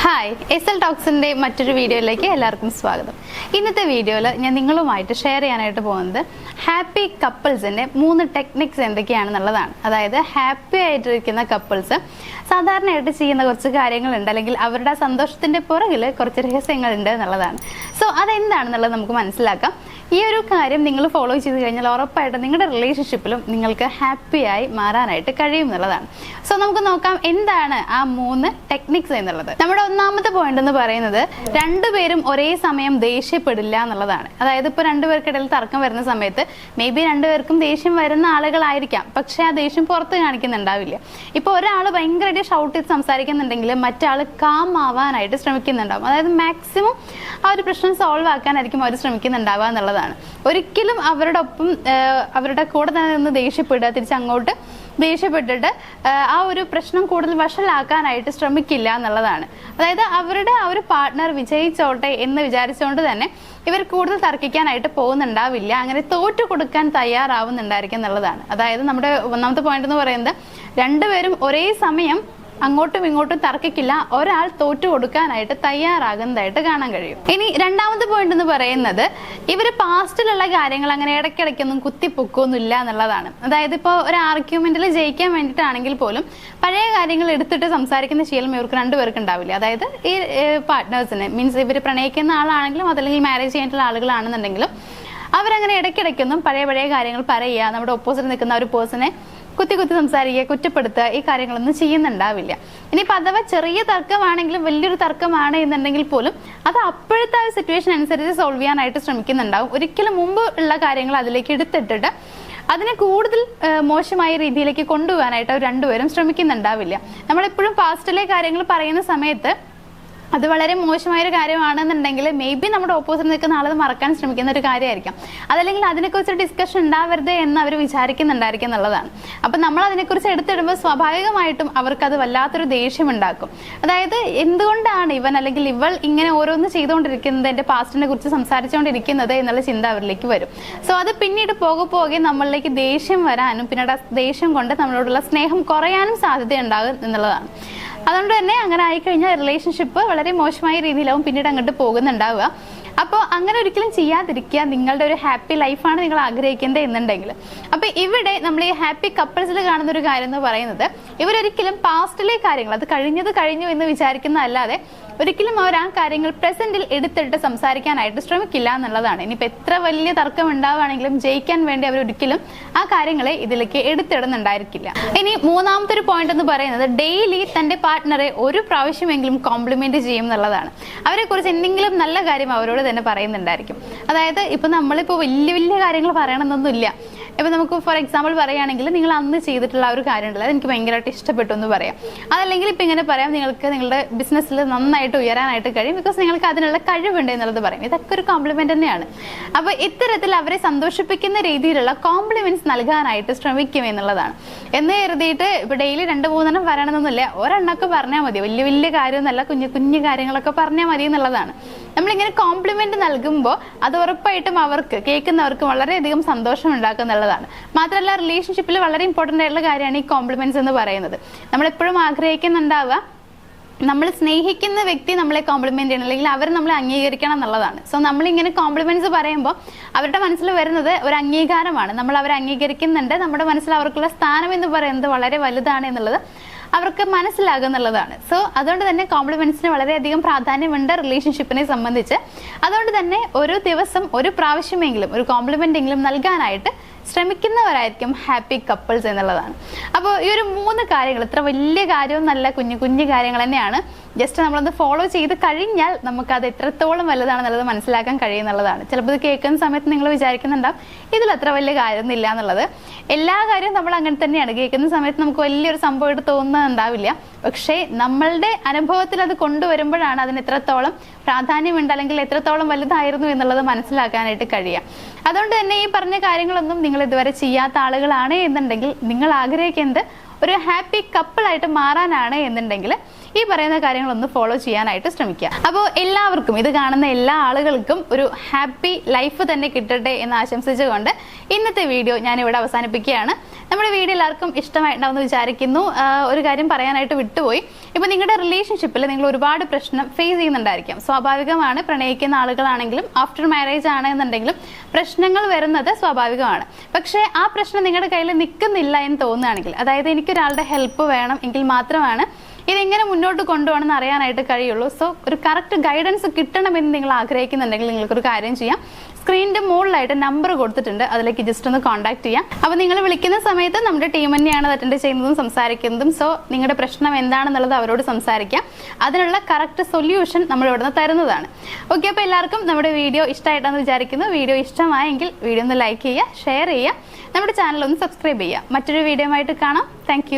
Hi SL ടോക്സിൻ്റെ മറ്റൊരു വീഡിയോയിലേക്ക് എല്ലാവർക്കും സ്വാഗതം. ഇന്നത്തെ വീഡിയോയിൽ ഞാൻ നിങ്ങളുമായിട്ട് ഷെയർ ചെയ്യാനായിട്ട് പോകുന്നത് ഹാപ്പി കപ്പിൾസിൻ്റെ 3 ടെക്നിക്സ് എന്തൊക്കെയാണെന്നുള്ളതാണ്. അതായത് ഹാപ്പി ആയിട്ടിരിക്കുന്ന കപ്പിൾസ് സാധാരണയായിട്ട് ചെയ്യുന്ന കുറച്ച് കാര്യങ്ങളുണ്ട്, അല്ലെങ്കിൽ അവരുടെ സന്തോഷത്തിൻ്റെ പുറകിൽ കുറച്ച് രഹസ്യങ്ങളുണ്ട് എന്നുള്ളതാണ്. സോ അതെന്താണെന്നുള്ളത് നമുക്ക് മനസ്സിലാക്കാം. ഈ ഒരു കാര്യം നിങ്ങൾ ഫോളോ ചെയ്ത് കഴിഞ്ഞാൽ ഉറപ്പായിട്ടും നിങ്ങളുടെ റിലേഷൻഷിപ്പിലും നിങ്ങൾക്ക് ഹാപ്പിയായി മാറാനായിട്ട് കഴിയും എന്നുള്ളതാണ്. സോ നമുക്ക് നോക്കാം എന്താണ് ആ 3 ടെക്നിക്സ് എന്നുള്ളത്. നമ്മുടെ ഒന്നാമത്തെ പോയിന്റ് എന്ന് പറയുന്നത് രണ്ടുപേരും ഒരേ സമയം ദേഷ്യപ്പെടില്ല എന്നുള്ളതാണ്. അതായത് ഇപ്പോൾ രണ്ടുപേർക്കിടയിൽ തർക്കം വരുന്ന സമയത്ത് മേ ബി രണ്ടുപേർക്കും ദേഷ്യം വരുന്ന ആളുകളായിരിക്കാം, പക്ഷെ ആ ദേഷ്യം പുറത്ത് കാണിക്കുന്നുണ്ടാവില്ല. ഇപ്പോൾ ഒരാൾ ഭയങ്കരമായിട്ട് ഷൗട്ട് ചെയ്ത് സംസാരിക്കുന്നുണ്ടെങ്കിൽ മറ്റാൾ കാം ആവാനായിട്ട് ശ്രമിക്കുന്നുണ്ടാവും. അതായത് മാക്സിമം ആ ഒരു പ്രശ്നം സോൾവ് ആക്കാനായിരിക്കും അവർ ശ്രമിക്കുന്നുണ്ടാവുക എന്നുള്ളതാണ്. ഒരിക്കലും അവരുടെ ഒപ്പം അവരുടെ കൂടെ തന്നെ നിന്ന് ദേഷ്യപ്പെടുക, തിരിച്ചങ്ങോട്ട് ദേഷ്യപ്പെട്ടിട്ട് ആ ഒരു പ്രശ്നം കൂടുതൽ വഷളാക്കാനായിട്ട് ശ്രമിക്കില്ല എന്നുള്ളതാണ്. അതായത് അവരുടെ ആ ഒരു പാർട്ട്ണർ വിജയിച്ചോട്ടെ എന്ന് വിചാരിച്ചുകൊണ്ട് തന്നെ ഇവർ കൂടുതൽ തർക്കിക്കാനായിട്ട് പോകുന്നുണ്ടാവില്ല, അങ്ങനെ തോറ്റു കൊടുക്കാൻ തയ്യാറാവുന്നുണ്ടായിരിക്കും എന്നുള്ളതാണ്. അതായത് നമ്മുടെ ഒന്നാമത്തെ പോയിന്റ് എന്ന് പറയുന്നത് രണ്ടുപേരും ഒരേ സമയം അങ്ങോട്ടും ഇങ്ങോട്ടും തർക്കിക്കില്ല, ഒരാൾ തോറ്റു കൊടുക്കാനായിട്ട് തയ്യാറാകുന്നതായിട്ട് കാണാൻ കഴിയും. ഇനി രണ്ടാമത്തെ പോയിന്റ് എന്ന് പറയുന്നത് ഇവർ പാസ്റ്റിലുള്ള കാര്യങ്ങൾ അങ്ങനെ ഇടയ്ക്കിടയ്ക്കൊന്നും കുത്തിപ്പൊക്കൊന്നുമില്ല എന്നുള്ളതാണ്. അതായത് ഇപ്പോൾ ഒരു ആർഗ്യുമെന്റിൽ ജയിക്കാൻ വേണ്ടിയിട്ടാണെങ്കിൽ പോലും പഴയ കാര്യങ്ങൾ എടുത്തിട്ട് സംസാരിക്കുന്ന ശീലം ഇവർക്ക് രണ്ടുപേർക്ക് ഉണ്ടാവില്ല. അതായത് ഈ പാർട്ട്നേഴ്സിന് മീൻസ് ഇവർ പ്രണയിക്കുന്ന ആളാണെങ്കിലും അതല്ലെങ്കിൽ മാരേജ് ചെയ്തിട്ടുള്ള ആളുകളാണെന്നുണ്ടെങ്കിലും അവരങ്ങനെ ഇടയ്ക്കിടയ്ക്കൊന്നും പഴയ കാര്യങ്ങൾ പറയുക, നമ്മുടെ ഓപ്പോസിറ്റ് നിൽക്കുന്ന ഒരു പേഴ്സണെ കുത്തി സംസാരിക്കുക, കുറ്റപ്പെടുത്തുക, ഈ കാര്യങ്ങളൊന്നും ചെയ്യുന്നുണ്ടാവില്ല. ഇനിയിപ്പോൾ അഥവാ ചെറിയ തർക്കമാണെങ്കിലും വലിയൊരു തർക്കമാണ് എന്നുണ്ടെങ്കിൽ പോലും അത് അപ്പോഴത്തെ ആ സിറ്റുവേഷൻ അനുസരിച്ച് സോൾവ് ചെയ്യാനായിട്ട് ശ്രമിക്കുന്നുണ്ടാവും. ഒരിക്കലും മുമ്പ് ഉള്ള കാര്യങ്ങൾ അതിലേക്ക് എടുത്തിട്ടിട്ട് അതിനെ കൂടുതൽ മോശമായ രീതിയിലേക്ക് കൊണ്ടുപോകാനായിട്ട് അവർ രണ്ടുപേരും ശ്രമിക്കുന്നുണ്ടാവില്ല. നമ്മളെപ്പോഴും പാസ്റ്റിലെ കാര്യങ്ങൾ പറയുന്ന സമയത്ത് അത് വളരെ മോശമായൊരു കാര്യമാണെന്നുണ്ടെങ്കിൽ മേ ബി നമ്മുടെ ഓപ്പോസിറ്റ് നിൽക്കുന്ന ആളത് മറക്കാൻ ശ്രമിക്കുന്ന ഒരു കാര്യമായിരിക്കാം. അതല്ലെങ്കിൽ അതിനെക്കുറിച്ച് ഡിസ്കഷൻ ഉണ്ടാവരുത് എന്ന് അവർ വിചാരിക്കുന്നുണ്ടായിരിക്കും എന്നുള്ളതാണ്. അപ്പം നമ്മൾ അതിനെക്കുറിച്ച് എടുത്തിടുമ്പോൾ സ്വാഭാവികമായിട്ടും അവർക്കത് വല്ലാത്തൊരു ദേഷ്യം ഉണ്ടാക്കും. അതായത് എന്തുകൊണ്ടാണ് ഇവൻ അല്ലെങ്കിൽ ഇവൾ ഇങ്ങനെ ഓരോന്ന് ചെയ്തുകൊണ്ടിരിക്കുന്നത്, എൻ്റെ പാസ്റ്റിനെ കുറിച്ച് സംസാരിച്ചുകൊണ്ടിരിക്കുന്നത് എന്നുള്ള ചിന്ത അവരിലേക്ക് വരും. സോ അത് പിന്നീട് പോകെ നമ്മളിലേക്ക് ദേഷ്യം വരാനും പിന്നീട് ആ ദേഷ്യം കൊണ്ട് നമ്മളോടുള്ള സ്നേഹം കുറയാനും സാധ്യതയുണ്ടാകും എന്നുള്ളതാണ്. അതുകൊണ്ട് തന്നെ അങ്ങനെ ആയിക്കഴിഞ്ഞാൽ റിലേഷൻഷിപ്പ് വളരെ മോശമായ രീതിയിലാവും പിന്നീട് അങ്ങോട്ട് പോകുന്നുണ്ടാവുക. അപ്പോൾ അങ്ങനെ ഒരിക്കലും ചെയ്യാതിരിക്കുക. നിങ്ങളുടെ ഒരു ഹാപ്പി ലൈഫാണ് നിങ്ങൾ ആഗ്രഹിക്കുന്നത് എന്നുണ്ടെങ്കിൽ. അപ്പോൾ ഇവിടെ നമ്മൾ ഈ ഹാപ്പി കപ്പിൾസിൽ കാണുന്ന ഒരു കാര്യം എന്ന് പറയുന്നത് ഇവരൊരിക്കലും പാസ്റ്റിലെ കാര്യങ്ങൾ അത് കഴിഞ്ഞു എന്ന് വിചാരിക്കുന്നതല്ലാതെ ഒരിക്കലും അവർ ആ കാര്യങ്ങൾ പ്രസന്റിൽ എടുത്തിട്ട് സംസാരിക്കാനായിട്ട് ശ്രമിക്കില്ല എന്നുള്ളതാണ്. ഇനിയിപ്പോൾ എത്ര വലിയ തർക്കം ഉണ്ടാവുകയാണെങ്കിലും ജയിക്കാൻ വേണ്ടി അവർ ഒരിക്കലും ആ കാര്യങ്ങളെ ഇതിലേക്ക് എടുത്തിടുന്നുണ്ടായിരിക്കില്ല. ഇനി മൂന്നാമത്തെ ഒരു പോയിന്റ് എന്ന് പറയുന്നത് ഡെയിലി തന്റെ പാർട്ട്ണറെ ഒരു പ്രാവശ്യമെങ്കിലും കോംപ്ലിമെന്റ് ചെയ്യും എന്നുള്ളതാണ്. അവരെ കുറിച്ച് എന്തെങ്കിലും നല്ല കാര്യം അവരോട് തന്നെ പറയുന്നുണ്ടായിരിക്കും. അതായത് ഇപ്പൊ നമ്മളിപ്പോൾ വലിയ കാര്യങ്ങൾ പറയണമെന്നൊന്നുമില്ല. ഇപ്പം നമുക്ക് ഫോർ എക്സാമ്പിൾ പറയുകയാണെങ്കിൽ നിങ്ങൾ അന്ന് ചെയ്തിട്ടുള്ള ആ ഒരു കാര്യം ഉണ്ടല്ലോ, അതെനിക്ക് ഭയങ്കരമായിട്ട് ഇഷ്ടപ്പെട്ടു എന്ന് പറയാം. അതല്ലെങ്കിൽ ഇപ്പം ഇങ്ങനെ പറയാം, നിങ്ങൾക്ക് നിങ്ങളുടെ ബിസിനസ്സിൽ നന്നായിട്ട് ഉയരാനായിട്ട് കഴിയും, ബിക്കോസ് നിങ്ങൾക്ക് അതിനുള്ള കഴിവുണ്ട് എന്നുള്ളത് പറയും. ഇതൊക്കെ ഒരു കോംപ്ലിമെന്റ് തന്നെയാണ്. അപ്പോൾ ഇത്തരത്തിൽ അവരെ സന്തോഷിപ്പിക്കുന്ന രീതിയിലുള്ള കോംപ്ലിമെന്റ്സ് നൽകാനായിട്ട് ശ്രമിക്കും എന്നുള്ളതാണ്. എന്ന് കരുതിയിട്ട് ഇപ്പം ഡെയിലി 2-3 പറയണമെന്നൊന്നുമില്ല, ഒരെണ്ണമൊക്കെ പറഞ്ഞാൽ മതി. വലിയ കാര്യമൊന്നുമല്ല, കുഞ്ഞു കാര്യങ്ങളൊക്കെ പറഞ്ഞാൽ മതി എന്നുള്ളതാണ്. നമ്മളിങ്ങനെ കോംപ്ലിമെന്റ് നൽകുമ്പോൾ അത് ഉറപ്പായിട്ടും അവർക്ക് കേൾക്കുന്നവർക്ക് വളരെയധികം സന്തോഷം ഉണ്ടാക്കുന്നുള്ളതാണ്. മാത്രമല്ല റിലേഷൻഷിപ്പിൽ വളരെ ഇമ്പോർട്ടൻ്റ് ആയിട്ടുള്ള കാര്യമാണ് ഈ കോംപ്ലിമെന്റ്സ് എന്ന് പറയുന്നത്. നമ്മളെപ്പോഴും ആഗ്രഹിക്കുന്നുണ്ടാവുക നമ്മൾ സ്നേഹിക്കുന്ന വ്യക്തി നമ്മളെ കോംപ്ലിമെന്റ് ചെയ്യണം, അല്ലെങ്കിൽ അവർ നമ്മളെ അംഗീകരിക്കണം എന്നുള്ളതാണ്. സോ നമ്മളിങ്ങനെ കോംപ്ലിമെന്റ്സ് പറയുമ്പോൾ അവരുടെ മനസ്സിൽ വരുന്നത് ഒരു അംഗീകാരമാണ്. നമ്മൾ അവരെ അംഗീകരിക്കുന്നുണ്ട്, നമ്മുടെ മനസ്സിൽ അവർക്കുള്ള സ്ഥാനം എന്ന് പറയുന്നത് വളരെ വലുതാണ് എന്നുള്ളത് അവർക്ക് മനസ്സിലാകുന്നുള്ളതാണ്. സോ അതുകൊണ്ട് തന്നെ കോംപ്ലിമെന്റ്സിന് വളരെയധികം പ്രാധാന്യമുണ്ട് റിലേഷൻഷിപ്പിനെ സംബന്ധിച്ച്. അതുകൊണ്ട് തന്നെ ഒരു ദിവസം ഒരു പ്രാവശ്യമെങ്കിലും ഒരു കോംപ്ലിമെന്റ് എങ്കിലും നൽകാനായിട്ട് ശ്രമിക്കുന്നവരായിരിക്കും ഹാപ്പി കപ്പിൾസ് എന്നുള്ളതാണ്. അപ്പോൾ ഈ ഒരു 3 കാര്യങ്ങൾ ഇത്ര വലിയ കാര്യമൊന്നല്ല, കുഞ്ഞു കാര്യങ്ങൾ തന്നെയാണ്. ജസ്റ്റ് നമ്മളത് ഫോളോ ചെയ്ത് കഴിഞ്ഞാൽ നമുക്കത് എത്രത്തോളം വലുതാണെന്നുള്ളത് മനസ്സിലാക്കാൻ കഴിയുന്നുള്ളതാണ്. ചിലപ്പോൾ ഇത് കേൾക്കുന്ന സമയത്ത് നിങ്ങൾ വിചാരിക്കുന്നുണ്ടാവും ഇതിൽ അത്ര വലിയ കാര്യമൊന്നുമില്ല എന്നുള്ളത്. എല്ലാ കാര്യവും നമ്മൾ അങ്ങനെ തന്നെയാണ്. കേൾക്കുന്ന സമയത്ത് നമുക്ക് വലിയൊരു സംഭവമായിട്ട് തോന്നുന്നുണ്ടാവില്ല, പക്ഷേ നമ്മളുടെ അനുഭവത്തിൽ അത് കൊണ്ടുവരുമ്പോഴാണ് അതിന് എത്രത്തോളം പ്രാധാന്യമുണ്ട് അല്ലെങ്കിൽ എത്രത്തോളം വലുതായിരുന്നു എന്നുള്ളത് മനസ്സിലാക്കാനായിട്ട് കഴിയുക. അതുകൊണ്ട് തന്നെ ഈ പറഞ്ഞ കാര്യങ്ങളൊന്നും നിങ്ങൾ ഇതുവരെ ചെയ്യാത്ത ആളുകളാണ് എന്നുണ്ടെങ്കിൽ, നിങ്ങൾ ആഗ്രഹിക്കുന്നത് ഒരു ഹാപ്പി കപ്പിളായിട്ട് മാറാനാണ് എന്നുണ്ടെങ്കിൽ ഈ പറയുന്ന കാര്യങ്ങളൊന്ന് ഫോളോ ചെയ്യാനായിട്ട് ശ്രമിക്കുക. അപ്പോൾ എല്ലാവർക്കും, ഇത് കാണുന്ന എല്ലാ ആളുകൾക്കും ഒരു ഹാപ്പി ലൈഫ് തന്നെ കിട്ടട്ടെ എന്ന് ആശംസിച്ചുകൊണ്ട് ഇന്നത്തെ വീഡിയോ ഞാനിവിടെ അവസാനിപ്പിക്കുകയാണ്. നമ്മുടെ വീഡിയോ എല്ലാവർക്കും ഇഷ്ടമായിട്ടുണ്ടാവുമെന്ന് വിചാരിക്കുന്നു. ഒരു കാര്യം പറയാനായിട്ട് വിട്ടുപോയി. ഇപ്പോൾ നിങ്ങളുടെ റിലേഷൻഷിപ്പിൽ നിങ്ങൾ ഒരുപാട് പ്രശ്നം ഫേസ് ചെയ്യുന്നുണ്ടായിരിക്കാം. സ്വാഭാവികമാണ്. പ്രണയിക്കുന്ന ആളുകളാണെങ്കിലും ആഫ്റ്റർ മാരേജ് ആണെന്നുണ്ടെങ്കിലും പ്രശ്നങ്ങൾ വരുന്നത് സ്വാഭാവികമാണ്. പക്ഷേ ആ പ്രശ്നം നിങ്ങളുടെ കയ്യിൽ നിൽക്കുന്നില്ല എന്ന് തോന്നുകയാണെങ്കിൽ, അതായത് എനിക്കൊരാളുടെ ഹെൽപ്പ് വേണം എങ്കിൽ മാത്രമാണ് ഇതെങ്ങനെ മുന്നോട്ട് കൊണ്ടുപോകണമെന്ന് അറിയാനായിട്ട് കഴിയുള്ളൂ. സോ ഒരു കറക്റ്റ് ഗൈഡൻസ് കിട്ടണമെന്ന് നിങ്ങൾ ആഗ്രഹിക്കുന്നുണ്ടെങ്കിൽ നിങ്ങൾക്കൊരു കാര്യം ചെയ്യാം. സ്ക്രീനിന്റെ മുകളിലായിട്ട് നമ്പർ കൊടുത്തിട്ടുണ്ട്, അതിലേക്ക് ജസ്റ്റ് ഒന്ന് കോൺടാക്ട് ചെയ്യാം. അപ്പോൾ നിങ്ങൾ വിളിക്കുന്ന സമയത്ത് നമ്മുടെ ടീം തന്നെയാണ് അറ്റൻഡ് ചെയ്യുന്നതും സംസാരിക്കുന്നതും. സോ നിങ്ങളുടെ പ്രശ്നം എന്താണെന്നുള്ളത് അവരോട് സംസാരിക്കാം. അതിനുള്ള കറക്റ്റ് സൊല്യൂഷൻ നമ്മൾ ഇവിടുന്ന് തരുന്നതാണ്. ഓക്കെ, അപ്പോൾ എല്ലാവർക്കും നമ്മുടെ വീഡിയോ ഇഷ്ടമായിട്ടാണെന്ന് വിചാരിക്കുന്നു. വീഡിയോ ഇഷ്ടമായെങ്കിൽ വീഡിയോ ഒന്ന് ലൈക്ക് ചെയ്യുക, ഷെയർ ചെയ്യുക, നമ്മുടെ ചാനൽ ഒന്ന് സബ്സ്ക്രൈബ് ചെയ്യുക. മറ്റൊരു വീഡിയോ ആയിട്ട് കാണാം. താങ്ക്